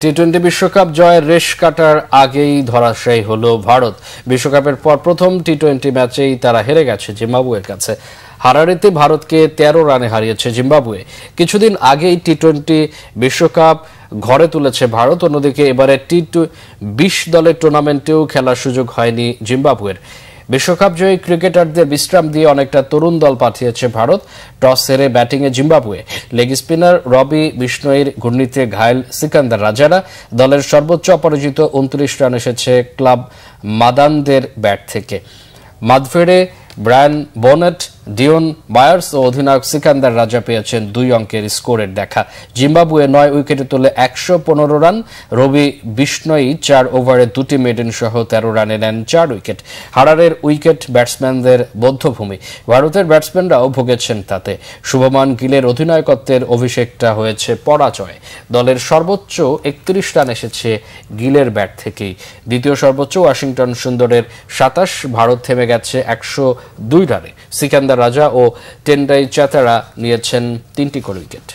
টি-20 বিশ্বকাপ জয়ের রেশ কাটার আগেই ধরাশায়ী হলো ভারত। বিশ্বকাপের পর প্রথম টি-20 ম্যাচেই তারা হেরে গেছে জিম্বাবুয়ের কাছে। হারারিতে ভারতকে 13 রানে হারিয়েছে জিম্বাবুয়ে। কিছুদিন আগেই টি-20 বিশ্বকাপ ঘরে তুলেছে ভারত। অন্যদিকে এবারে টি-20 দলের টুর্নামেন্টেও খেলার সুযোগ হয়নি জিম্বাবুয়ের। বিশ্বকাপ জয়ী ক্রিকেটারদের বিশ্রাম দিয়ে অনেকটা তরুণ দল পাঠিয়েছে ভারত। টস হেরে ব্যাটিংয়ে জিম্বাবুয়ে। লেগ স্পিনার রবি বিষ্ণইর ঘূর্ণিতে ঘায়েল সিকান্দার রাজারা। দলের সর্বোচ্চ অপরাজিত 29 রান এসেছে ক্লাব মাদানদের ব্যাট থেকে। মাদফেরে ব্রায়ান বোনেট, ডিওন বায়ার্স ও অধিনায়ক সিকান্দার রাজা পেয়েছেন 2 অঙ্কের স্কোরের দেখা। জিম্বাবুয়ে 9 উইকেটে তুলে 115 রান। রবি বিষ্ণই 4 ওভারে 2টি মেডেন সহ 13 রানে নেন 4 উইকেট। হারারের উইকেট ব্যাটসম্যানদের বধ্যভূমি। ভারতের ব্যাটসম্যানরাও ভুগেছেন তাতে। শুভমান গিলের অধিনায়কত্বের অভিষেকটা হয়েছে পরাজয়। দলের সর্বোচ্চ 31 রান এসেছে গিলের ব্যাট থেকেই। দ্বিতীয় সর্বোচ্চ ওয়াশিংটন সুন্দরের 27, ভারত থেমে গেছে 102 রানে। সিকান্দার রাজা ও টেন্ডাই চাতারা নিয়েছেন 3টি করে উইকেট।